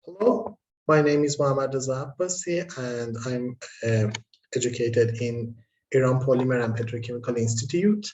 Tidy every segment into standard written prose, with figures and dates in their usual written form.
Hello, my name is Mohammad Reza Abbasi, and I'm educated in Iran Polymer and Petrochemical Institute.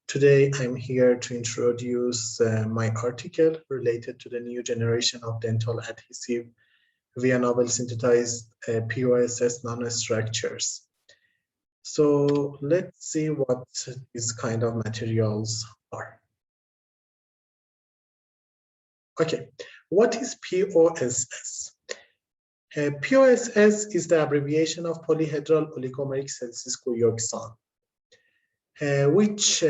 Today, I'm here to introduce my article related to the new generation of dental adhesive via novel synthesized POSS nanostructures. So let's see what these kind of materials are. Okay, what is POSS? POSS is the abbreviation of polyhedral oligomeric silicious which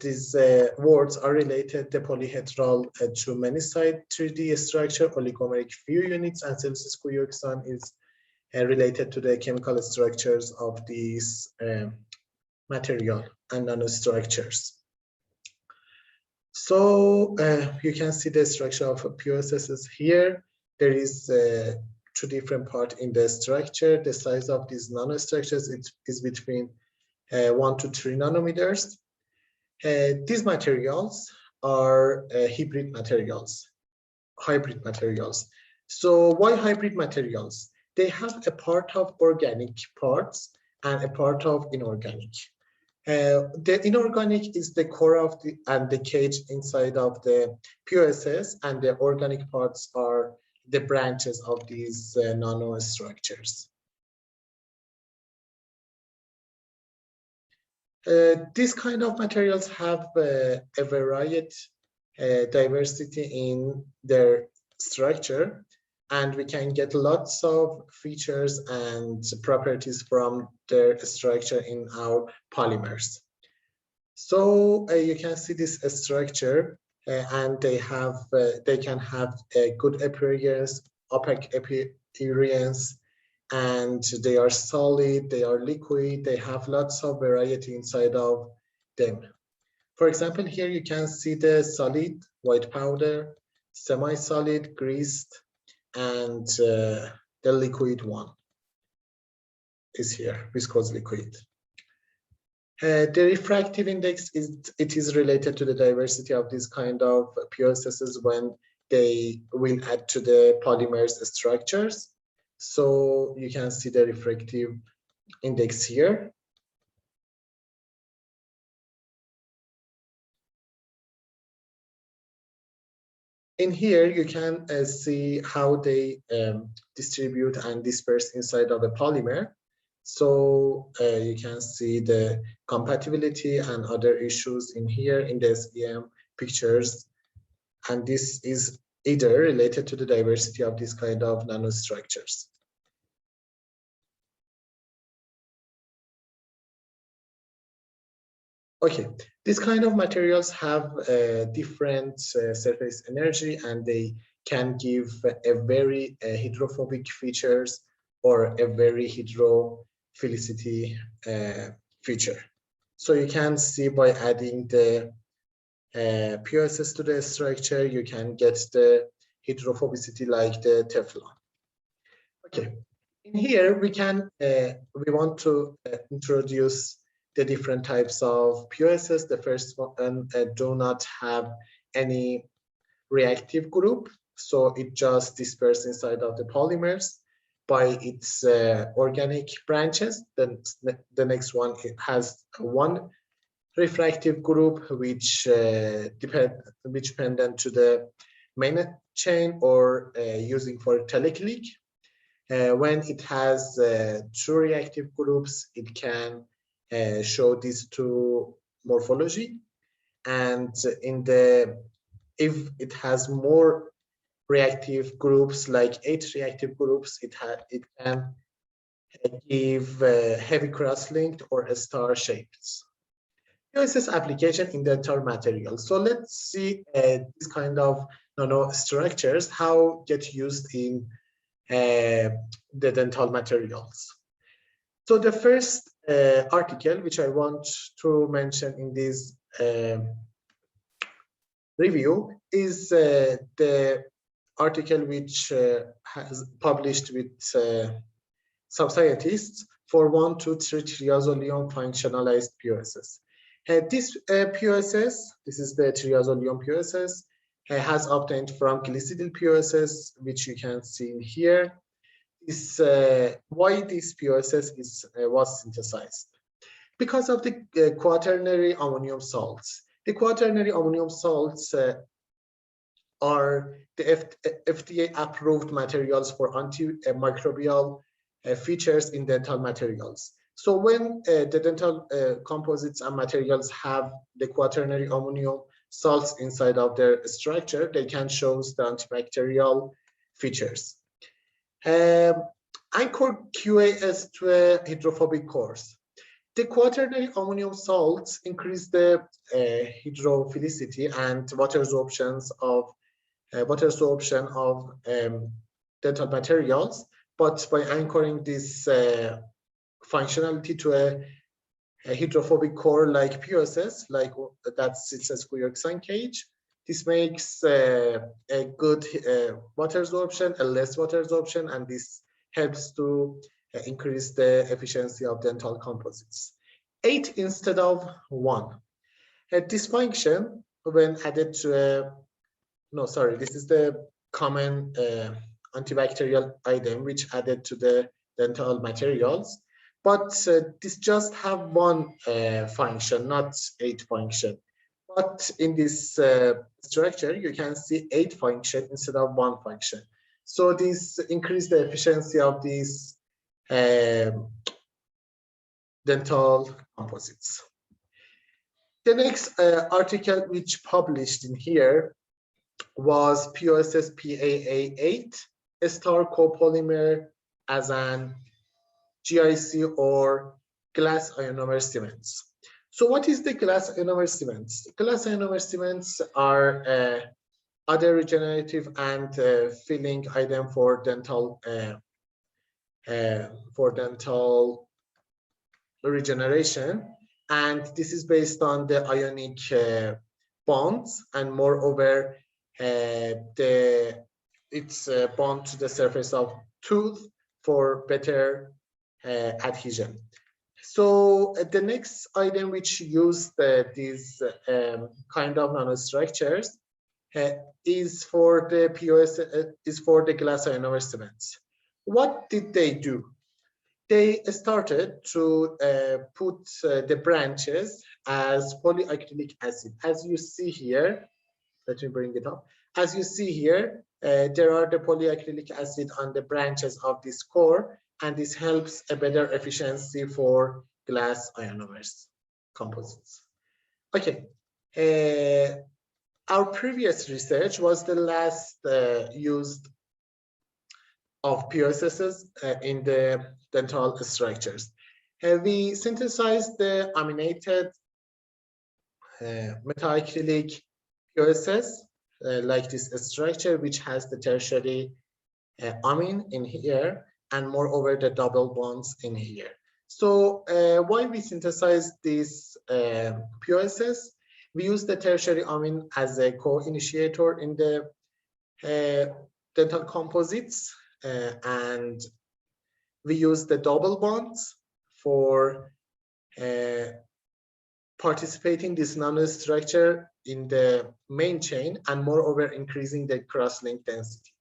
these words are related. The polyhedral to many-side 3D structure, oligomeric few units, and silicious is related to the chemical structures of these material and nanostructures. So you can see the structure of POSS here. There is two different parts in the structure. The size of these nanostructures is between 1 to 3 nanometers. These materials are hybrid materials. So why hybrid materials? They have a part of organic parts and a part of inorganic. The inorganic is the core of the cage inside of the POSS, and the organic parts are the branches of these nanostructures. These kind of materials have a variety, diversity in their structure, and we can get lots of features and properties from their structure in our polymers. So you can see this structure, and they can have a good appearance, opaque appearance, and they are solid, they are liquid, they have lots of variety inside of them. For example, here you can see the solid white powder, semi-solid, greased, and the liquid one is here, viscous liquid. The refractive index is related to the diversity of these kind of POSSs when they will add to the polymers structures. So you can see the refractive index here. In here, you can see how they distribute and disperse inside of a polymer. So you can see the compatibility and other issues in here in the SEM pictures. And this is either related to the diversity of this kind of nanostructures. Okay, these kind of materials have different surface energy, and they can give a very hydrophobic features or a very hydrophilicity feature. So you can see by adding the POSS to the structure, you can get the hydrophobicity like the Teflon. Okay, in here we want to introduce the different types of POSS. The first one do not have any reactive group, so it just disperses inside of the polymers by its organic branches. Then the next one, it has one refractive group which dependent to the main chain or using for teleclick. When it has two reactive groups, it can show these two morphology, and if it has more reactive groups, like 8 reactive groups, it can give heavy cross-linked or star shapes. POSS application in dental materials. So let's see this kind of nanostructures how get used in the dental materials. So the first article which I want to mention in this review is the article which has published with some scientists for 1,2,3 triazolium functionalized POSS. This POSS, this is the triazolium POSS, has obtained from glycidyl POSs, which you can see in here. Is why this POSs was synthesized. Because of the quaternary ammonium salts. The quaternary ammonium salts are the FDA-approved materials for antimicrobial features in dental materials. So when the dental composites and materials have the quaternary ammonium salts inside of their structure, they can show the antibacterial features. Anchor QAS to a hydrophobic cores. The quaternary ammonium salts increase the hydrophilicity and water absorption of dental materials, but by anchoring this functionality to a hydrophobic core like POSs, like that sits as Guyoxan cage, this makes a good water absorption, a less water absorption, and this helps to increase the efficiency of dental composites. 8 instead of 1. This function, when added to a, this is the common antibacterial item which added to the dental materials, but this just have 1 function, not 8 function. But in this structure, you can see 8 function instead of 1 function. So this increase the efficiency of these dental composites. The next article which published in here was POSS PAA8, a star copolymer as an GIC or glass ionomer cements. So what is the glass ionomer cements? Glass ionomer cements are other regenerative and filling item for dental regeneration, and this is based on the ionic bonds, and moreover it's bond to the surface of tooth for better adhesion. So the next item which used these kind of nanostructures is for the POS, is for the glass ionomer cements. What did they do? They started to put the branches as polyacrylic acid. As you see here, let me bring it up. As you see here, there are the polyacrylic acid on the branches of this core, and this helps a better efficiency for glass ionomers composites. Okay, our previous research was the last used of POSs in the dental structures. We synthesized the aminated metaacrylic POSs like this structure, which has the tertiary amine in here, and moreover the double bonds in here. So why we synthesize these POSs? We use the tertiary amine as a co-initiator in the dental composites, and we use the double bonds for participating this nanostructure in the main chain, and moreover increasing the cross-link density.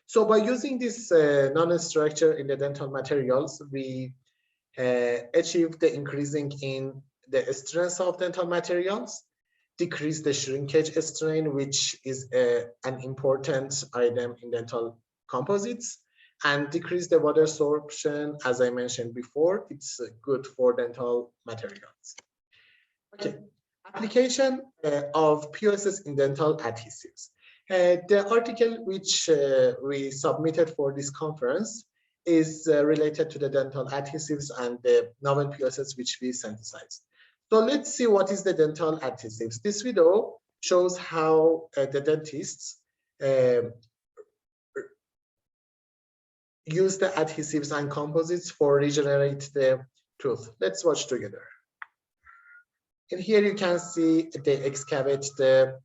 So by using this nanostructure in the dental materials, we achieve the increasing in the strength of dental materials, decrease the shrinkage strain, which is an important item in dental composites, and decrease the water absorption. As I mentioned before, it's good for dental materials. Okay, application of POSs in dental adhesives. The article which we submitted for this conference is related to the dental adhesives and the novel POSs which we synthesized. So let's see what is the dental adhesives. This video shows how the dentists use the adhesives and composites for regenerate the tooth. Let's watch together. In here you can see they excavate the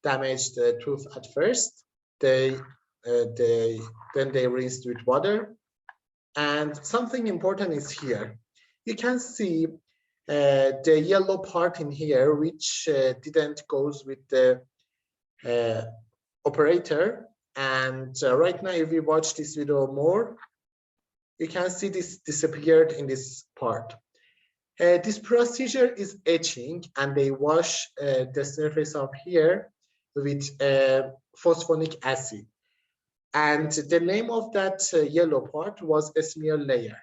damaged tooth at first. Then they rinsed with water. And something important is here. You can see the yellow part in here, which didn't goes with the operator. And right now, if we watch this video more, you can see this disappeared in this part. This procedure is etching, and they wash the surface of here with phosphonic acid. And the name of that yellow part was a smear layer.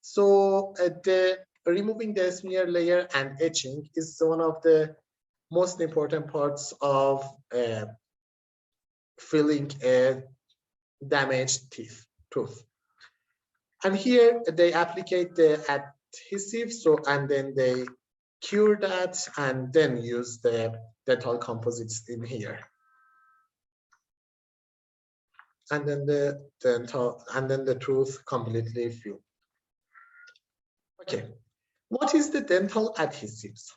So the removing the smear layer and etching is one of the most important parts of filling a damaged tooth. And here they applicate the adhesive, so and then they cure that and then use the dental composites in here. And then the tooth completely filled. Okay, what is the dental adhesives?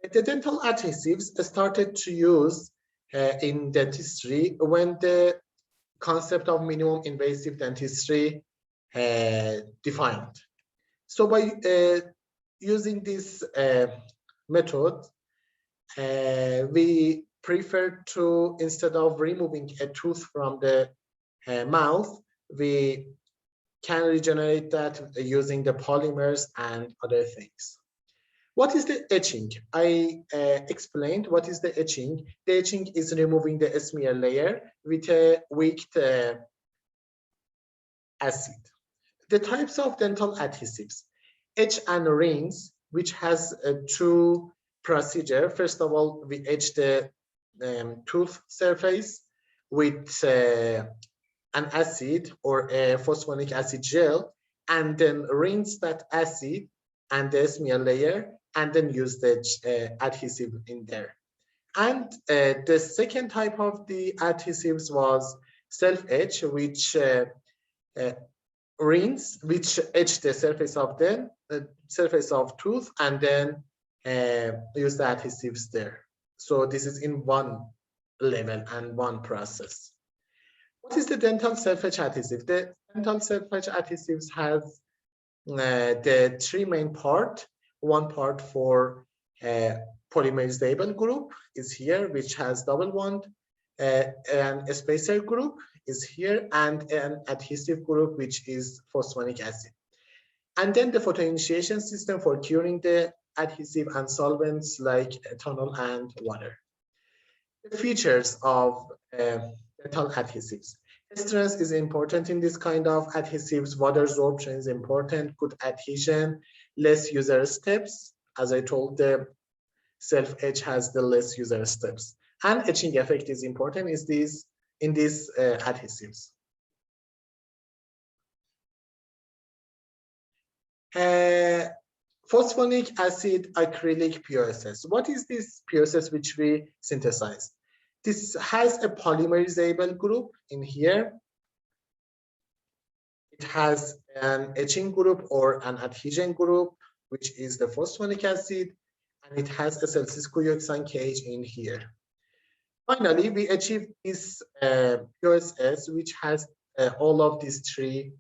The dental adhesives started to use in dentistry when the concept of minimum invasive dentistry defined. So by using this method, we prefer to, instead of removing a tooth from the mouth, we can regenerate that using the polymers and other things. What is the etching? I explained what is the etching. The etching is removing the smear layer with a weak acid. The types of dental adhesives: etch and rinse, which has two procedures. First of all, we etch the tooth surface with an acid or a phosphonic acid gel, and then rinse that acid and the smear layer, and then use the adhesive in there. And the second type of the adhesives was self-etch, which rinse, which etch the surface of the surface of tooth, and then use the adhesives there. So this is in one level and one process. What is the dental self-etch adhesive? The dental self-etch adhesives has the three main part. One part for polymerizable group is here, which has double bond, and a spacer group is here, and an adhesive group, which is phosphonic acid. And then the photoinitiation system for curing the adhesive and solvents like ethanol and water. The features of dental adhesives. Strength is important in this kind of adhesives. Water absorption is important. Good adhesion. Less user steps. As I told, the self-etch has the less user steps. And etching effect is important in these adhesives. Phosphonic acid acrylic POSS. What is this POSS which we synthesize? This has a polymerizable group in here. It has an etching group or an adhesion group, which is the phosphonic acid, and it has a Celsius-Coioxane cage in here. Finally, we achieve this POSS, which has all of these three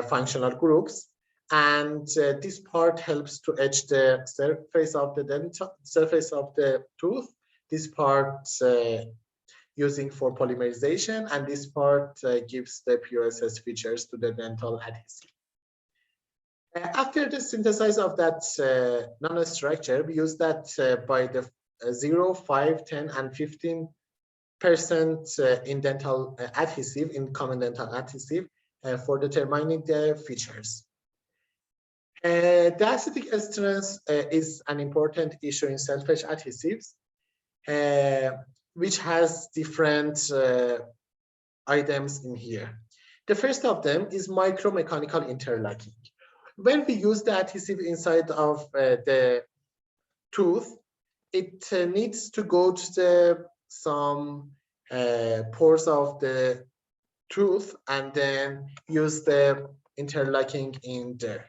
functional groups. And this part helps to etch the surface of the tooth. This part using for polymerization, and this part gives the POSS features to the dental adhesive. After the synthesis of that nanostructure, we use that by the 0, 5, 10, and 15% in dental adhesive, in common dental adhesive, for determining the features. The acidic strength is an important issue in self-etch adhesives, which has different items in here. The first of them is micromechanical interlocking. When we use the adhesive inside of the tooth, it needs to go to some pores of the tooth and then use the interlocking in there.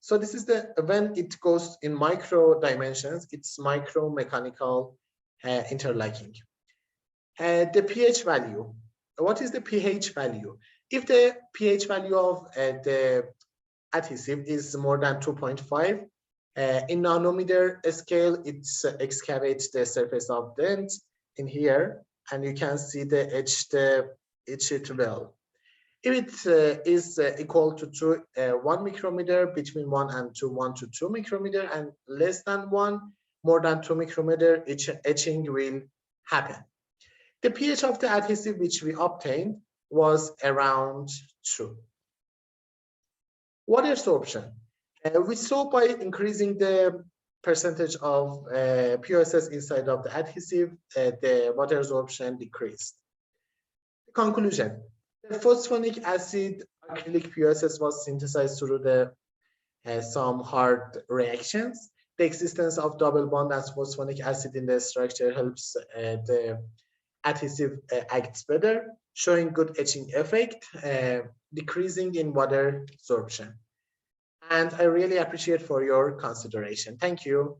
So this is when it goes in micro dimensions, it's micromechanical interlocking. The pH value. What is the pH value? If the pH value of the adhesive is more than 2.5, in nanometer scale, it excavates the surface of dent in here. and you can see the etch it well. If it is equal to 1 micrometer, between 1 and 2, 1 to 2 micrometer, and less than 1, more than 2 micrometer, etching will happen. The pH of the adhesive which we obtained was around 2. Water absorption. We saw by increasing the percentage of POSs inside of the adhesive, the water absorption decreased. Conclusion. The phosphonic acid acrylic POSs was synthesized through the some hard reactions. The existence of double bond as phosphonic acid in the structure helps the adhesive acts better, showing good etching effect, decreasing in water absorption. And I really appreciate for your consideration. Thank you.